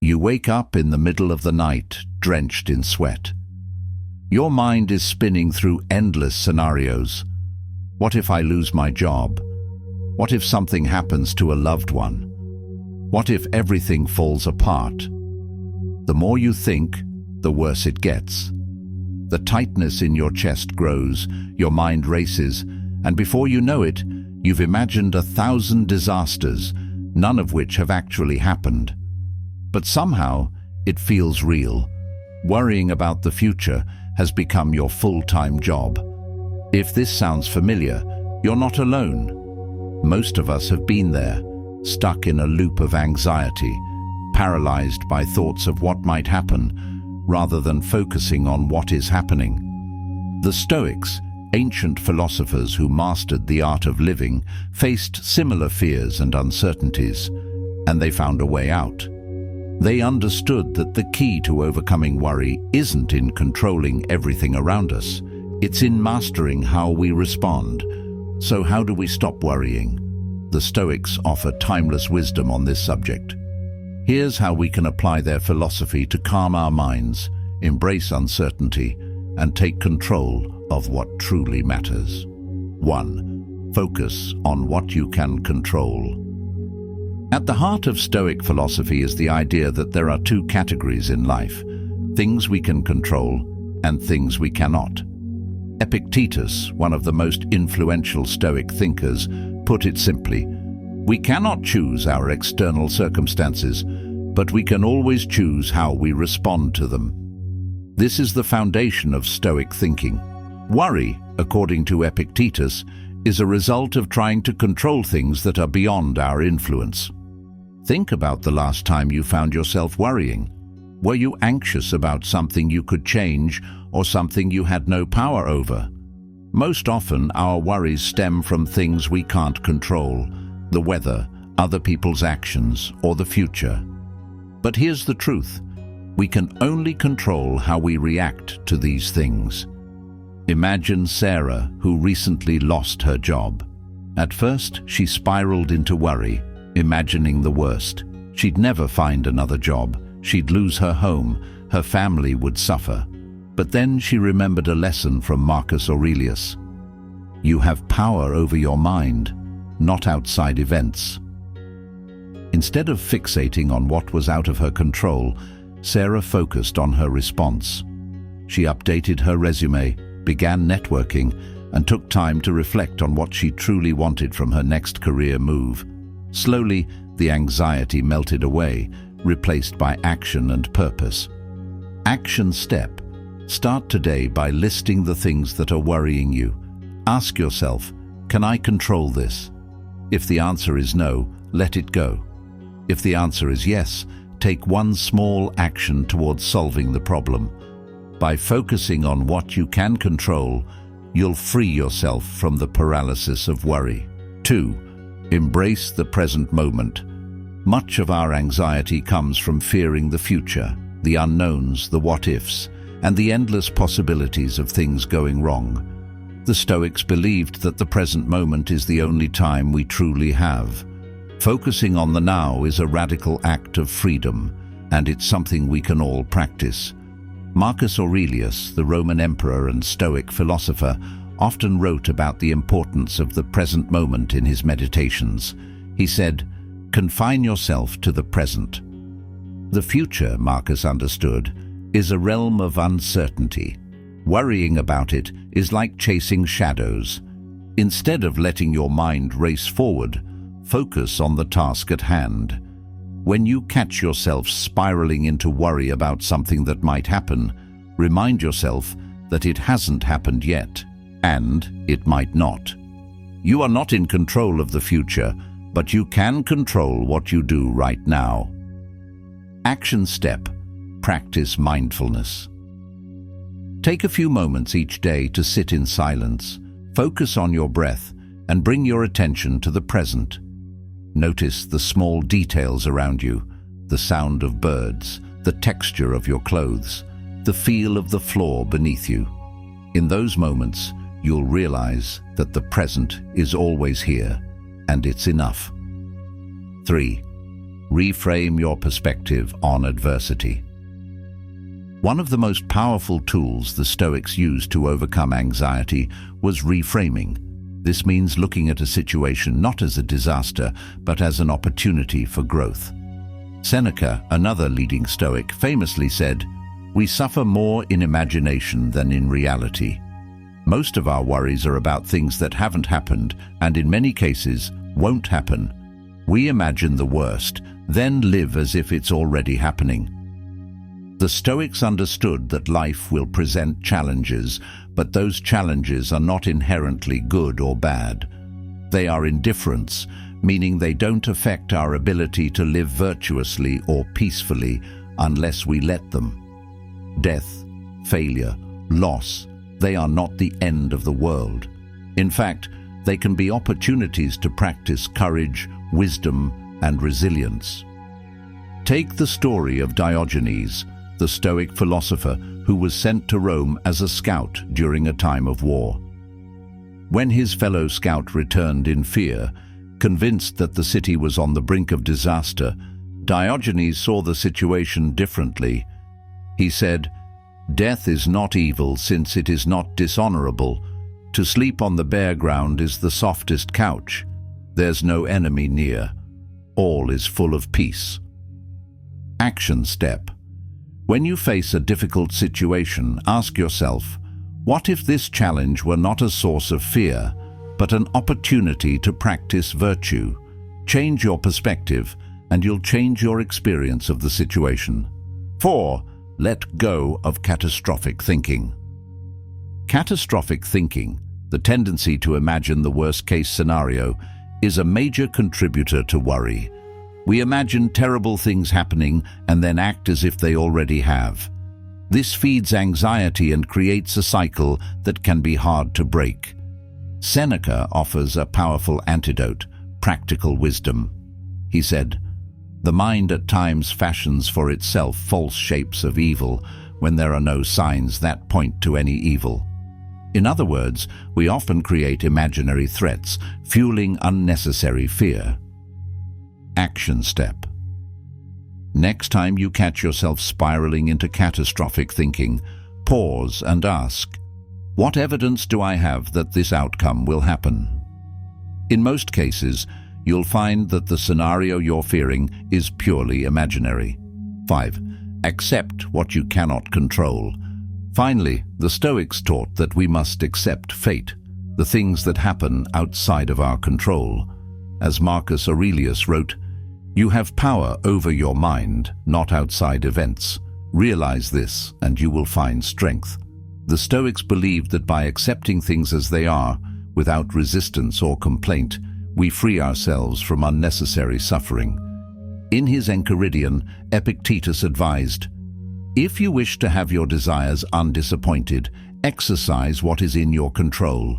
You wake up in the middle of the night, drenched in sweat. Your mind is spinning through endless scenarios. What if I lose my job? What if something happens to a loved one? What if everything falls apart? The more you think, the worse it gets. The tightness in your chest grows, your mind races, and before you know it, you've imagined 1,000 disasters, none of which have actually happened. But somehow, it feels real. Worrying about the future has become your full-time job. If this sounds familiar, you're not alone. Most of us have been there, stuck in a loop of anxiety, paralyzed by thoughts of what might happen, rather than focusing on what is happening. The Stoics, ancient philosophers who mastered the art of living, faced similar fears and uncertainties, and they found a way out. They understood that the key to overcoming worry isn't in controlling everything around us. It's in mastering how we respond. So how do we stop worrying? The Stoics offer timeless wisdom on this subject. Here's how we can apply their philosophy to calm our minds, embrace uncertainty, and take control of what truly matters. 1. Focus on what you can control. At the heart of Stoic philosophy is the idea that there are two categories in life: things we can control and things we cannot. Epictetus, one of the most influential Stoic thinkers, put it simply: we cannot choose our external circumstances, but we can always choose how we respond to them. This is the foundation of Stoic thinking. Worry, according to Epictetus, is a result of trying to control things that are beyond our influence. Think about the last time you found yourself worrying. Were you anxious about something you could change or something you had no power over? Most often, our worries stem from things we can't control: the weather, other people's actions, or the future. But here's the truth: we can only control how we react to these things. Imagine Sarah, who recently lost her job. At first, she spiraled into worry, imagining the worst. She'd never find another job, she'd lose her home, her family would suffer. But then she remembered a lesson from Marcus Aurelius. You have power over your mind, not outside events. Instead of fixating on what was out of her control, Sarah focused on her response. She updated her resume, began networking, and took time to reflect on what she truly wanted from her next career move. Slowly, the anxiety melted away, replaced by action and purpose. Action step. Start today by listing the things that are worrying you. Ask yourself, can I control this? If the answer is no, let it go. If the answer is yes, take one small action towards solving the problem. By focusing on what you can control, you'll free yourself from the paralysis of worry. 2. Embrace the present moment. Much of our anxiety comes from fearing the future, the unknowns, the what-ifs, and the endless possibilities of things going wrong. The Stoics believed that the present moment is the only time we truly have. Focusing on the now is a radical act of freedom, and it's something we can all practice. Marcus Aurelius, the Roman emperor and Stoic philosopher, often wrote about the importance of the present moment in his meditations. He said, "Confine yourself to the present." The future, Marcus understood, is a realm of uncertainty. Worrying about it is like chasing shadows. Instead of letting your mind race forward, focus on the task at hand. When you catch yourself spiraling into worry about something that might happen, remind yourself that it hasn't happened yet, and it might not. You are not in control of the future, but you can control what you do right now. Action step: practice mindfulness. Take a few moments each day to sit in silence, focus on your breath, and bring your attention to the present. Notice the small details around you, the sound of birds, the texture of your clothes, the feel of the floor beneath you. In those moments, you'll realize that the present is always here, and it's enough. 3. reframe your perspective on adversity. One of the most powerful tools the Stoics used to overcome anxiety was reframing. This means looking at a situation not as a disaster, but as an opportunity for growth. Seneca, another leading Stoic, famously said, "We suffer more in imagination than in reality." Most of our worries are about things that haven't happened and in many cases won't happen. We imagine the worst, then live as if it's already happening. The Stoics understood that life will present challenges, but those challenges are not inherently good or bad. They are indifferents, meaning they don't affect our ability to live virtuously or peacefully unless we let them. Death, failure, loss, they are not the end of the world. In fact, they can be opportunities to practice courage, wisdom, and resilience. Take the story of Diogenes, the Stoic philosopher who was sent to Rome as a scout during a time of war. When his fellow scout returned in fear, convinced that the city was on the brink of disaster, Diogenes saw the situation differently. He said, "Death is not evil since it is not dishonorable. To sleep on the bare ground is the softest couch. There's no enemy near. All is full of peace." Action step. When you face a difficult situation, ask yourself, what if this challenge were not a source of fear, but an opportunity to practice virtue? Change your perspective, and you'll change your experience of the situation. 4. Let go of catastrophic thinking. Catastrophic thinking, the tendency to imagine the worst-case scenario, is a major contributor to worry. We imagine terrible things happening and then act as if they already have. This feeds anxiety and creates a cycle that can be hard to break. Seneca offers a powerful antidote, practical wisdom. He said, "The mind at times fashions for itself false shapes of evil when there are no signs that point to any evil." In other words, we often create imaginary threats, fueling unnecessary fear. Action step. Next time you catch yourself spiraling into catastrophic thinking, pause and ask, what evidence do I have that this outcome will happen? In most cases, you'll find that the scenario you're fearing is purely imaginary. 5. Accept what you cannot control. Finally, the Stoics taught that we must accept fate, the things that happen outside of our control. As Marcus Aurelius wrote, "You have power over your mind, not outside events. Realize this, and you will find strength." The Stoics believed that by accepting things as they are, without resistance or complaint, we free ourselves from unnecessary suffering. In his Enchiridion, Epictetus advised, "If you wish to have your desires undisappointed, exercise what is in your control."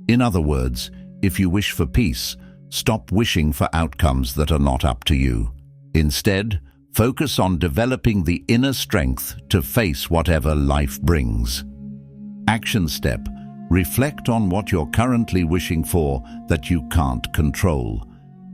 In other words, if you wish for peace, stop wishing for outcomes that are not up to you. Instead, focus on developing the inner strength to face whatever life brings. Action step. Reflect on what you're currently wishing for that you can't control.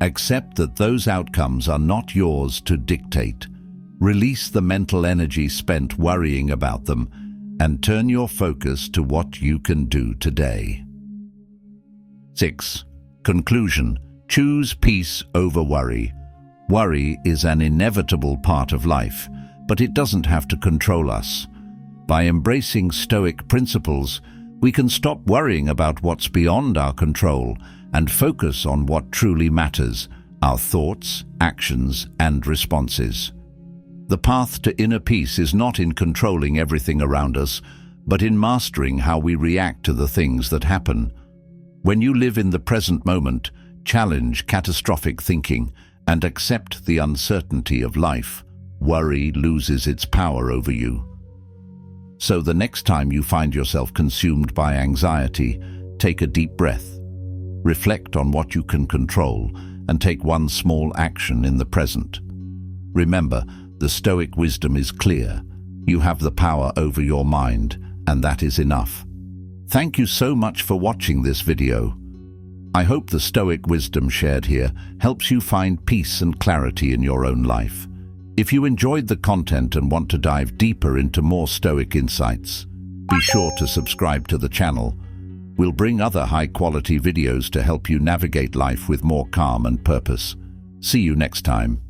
Accept that those outcomes are not yours to dictate. Release the mental energy spent worrying about them and turn your focus to what you can do today. 6. Conclusion. Choose peace over worry. Worry is an inevitable part of life, but it doesn't have to control us. By embracing Stoic principles, we can stop worrying about what's beyond our control and focus on what truly matters, our thoughts, actions, and responses. The path to inner peace is not in controlling everything around us, but in mastering how we react to the things that happen. When you live in the present moment, challenge catastrophic thinking, and accept the uncertainty of life, worry loses its power over you. So the next time you find yourself consumed by anxiety, take a deep breath. Reflect on what you can control and take one small action in the present. Remember, the Stoic wisdom is clear. You have the power over your mind, and that is enough. Thank you so much for watching this video. I hope the Stoic wisdom shared here helps you find peace and clarity in your own life. If you enjoyed the content and want to dive deeper into more Stoic insights, be sure to subscribe to the channel. We'll bring other high-quality videos to help you navigate life with more calm and purpose. See you next time.